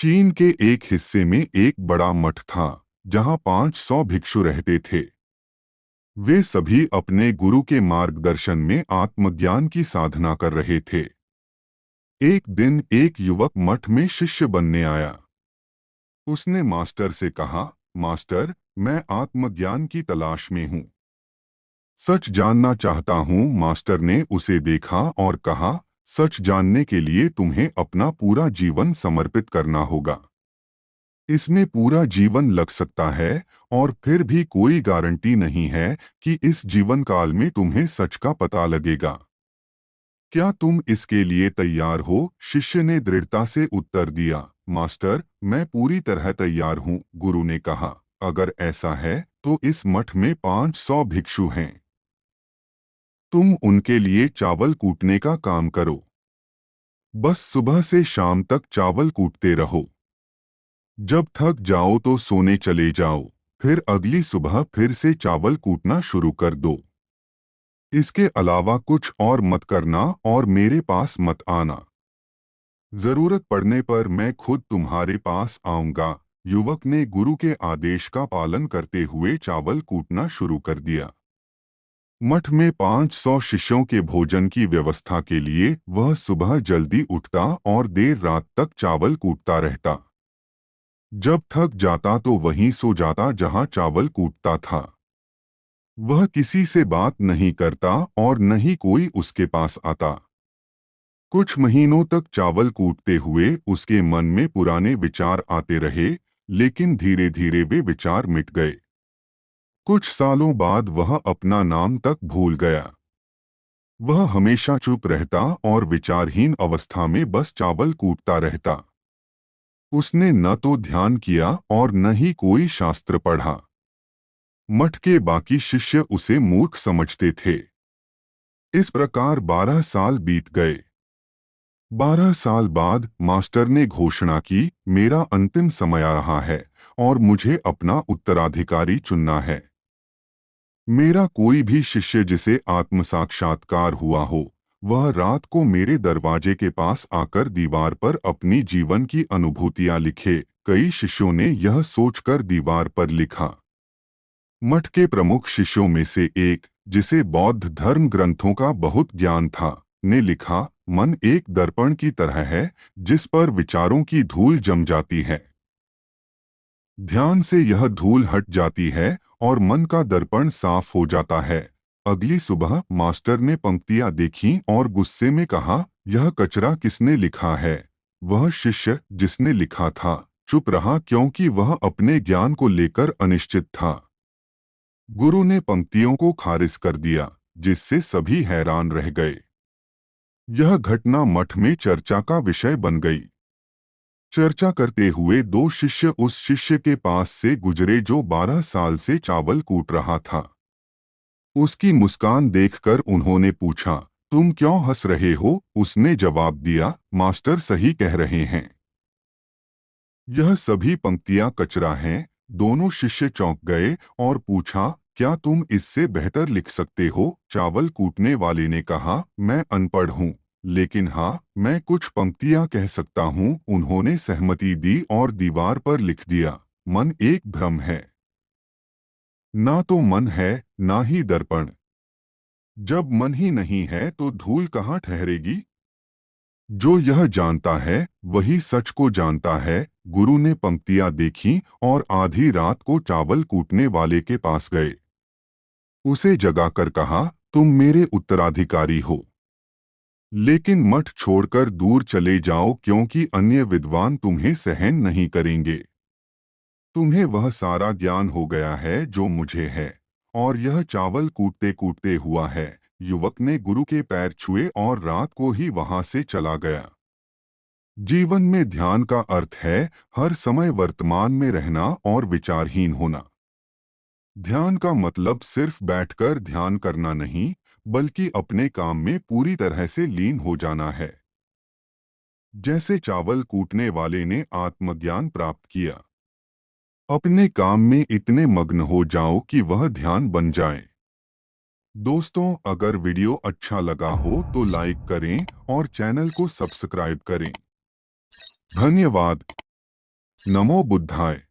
चीन के एक हिस्से में एक बड़ा मठ था जहां 500 भिक्षु रहते थे। वे सभी अपने गुरु के मार्गदर्शन में आत्मज्ञान की साधना कर रहे थे। एक दिन एक युवक मठ में शिष्य बनने आया। उसने मास्टर से कहा, मास्टर, मैं आत्मज्ञान की तलाश में हूँ। सच जानना चाहता हूँ। मास्टर ने उसे देखा और कहा, सच जानने के लिए तुम्हें अपना पूरा जीवन समर्पित करना होगा। इसमें पूरा जीवन लग सकता है और फिर भी कोई गारंटी नहीं है कि इस जीवन काल में तुम्हें सच का पता लगेगा। क्या तुम इसके लिए तैयार हो? शिष्य ने दृढ़ता से उत्तर दिया, मास्टर, मैं पूरी तरह तैयार हूँ। गुरु ने कहा, अगर ऐसा है तो इस मठ में 500 भिक्षु हैं। तुम उनके लिए चावल कूटने का काम करो। बस सुबह से शाम तक चावल कूटते रहो। जब थक जाओ तो सोने चले जाओ, फिर अगली सुबह फिर से चावल कूटना शुरू कर दो। इसके अलावा कुछ और मत करना और मेरे पास मत आना। जरूरत पड़ने पर मैं खुद तुम्हारे पास आऊंगा। युवक ने गुरु के आदेश का पालन करते हुए चावल कूटना शुरू कर दिया। मठ में 500 शिष्यों के भोजन की व्यवस्था के लिए वह सुबह जल्दी उठता और देर रात तक चावल कूटता रहता। जब थक जाता तो वहीं सो जाता जहां चावल कूटता था। वह किसी से बात नहीं करता और न ही कोई उसके पास आता। कुछ महीनों तक चावल कूटते हुए उसके मन में पुराने विचार आते रहे, लेकिन धीरे धीरे वे विचार मिट गए। कुछ सालों बाद वह अपना नाम तक भूल गया। वह हमेशा चुप रहता और विचारहीन अवस्था में बस चावल कूटता रहता। उसने न तो ध्यान किया और न ही कोई शास्त्र पढ़ा। मठ के बाकी शिष्य उसे मूर्ख समझते थे। इस प्रकार 12 साल बीत गए। 12 साल बाद मास्टर ने घोषणा की, मेरा अंतिम समय आ रहा है और मुझे अपना उत्तराधिकारी चुनना है। मेरा कोई भी शिष्य जिसे आत्म साक्षात्कार हुआ हो, वह रात को मेरे दरवाजे के पास आकर दीवार पर अपनी जीवन की अनुभूतियां लिखे। कई शिष्यों ने यह सोचकर दीवार पर लिखा। मठ के प्रमुख शिष्यों में से एक, जिसे बौद्ध धर्म ग्रंथों का बहुत ज्ञान था, ने लिखा, मन एक दर्पण की तरह है जिस पर विचारों की धूल जम जाती है। ध्यान से यह धूल हट जाती है और मन का दर्पण साफ हो जाता है। अगली सुबह मास्टर ने पंक्तियां देखीं और गुस्से में कहा, यह कचरा किसने लिखा है? वह शिष्य जिसने लिखा था चुप रहा क्योंकि वह अपने ज्ञान को लेकर अनिश्चित था। गुरु ने पंक्तियों को खारिज कर दिया, जिससे सभी हैरान रह गए। यह घटना मठ में चर्चा का विषय बन गई। चर्चा करते हुए दो शिष्य उस शिष्य के पास से गुजरे जो 12 साल से चावल कूट रहा था। उसकी मुस्कान देखकर उन्होंने पूछा, तुम क्यों हंस रहे हो? उसने जवाब दिया, मास्टर सही कह रहे हैं। यह सभी पंक्तियां कचरा हैं। दोनों शिष्य चौंक गए और पूछा, क्या तुम इससे बेहतर लिख सकते हो? चावल कूटने वाले ने कहा, मैं अनपढ़ हूँ, लेकिन हाँ, मैं कुछ पंक्तियां कह सकता हूँ। उन्होंने सहमति दी और दीवार पर लिख दिया, मन एक भ्रम है। ना तो मन है, ना ही दर्पण। जब मन ही नहीं है तो धूल कहाँ ठहरेगी? जो यह जानता है वही सच को जानता है। गुरु ने पंक्तियां देखीं और आधी रात को चावल कूटने वाले के पास गए। उसे जगाकर कहा, तुम मेरे उत्तराधिकारी हो, लेकिन मठ छोड़कर दूर चले जाओ क्योंकि अन्य विद्वान तुम्हें सहन नहीं करेंगे। तुम्हें वह सारा ज्ञान हो गया है जो मुझे है, और यह चावल कूटते कूटते हुआ है। युवक ने गुरु के पैर छुए और रात को ही वहां से चला गया। जीवन में ध्यान का अर्थ है हर समय वर्तमान में रहना और विचारहीन होना। ध्यान का मतलब सिर्फ बैठकर ध्यान करना नहीं, बल्कि अपने काम में पूरी तरह से लीन हो जाना है। जैसे चावल कूटने वाले ने आत्मज्ञान प्राप्त किया। अपने काम में इतने मग्न हो जाओ कि वह ध्यान बन जाए। दोस्तों, अगर वीडियो अच्छा लगा हो तो लाइक करें और चैनल को सब्सक्राइब करें। धन्यवाद। नमो बुद्धाय।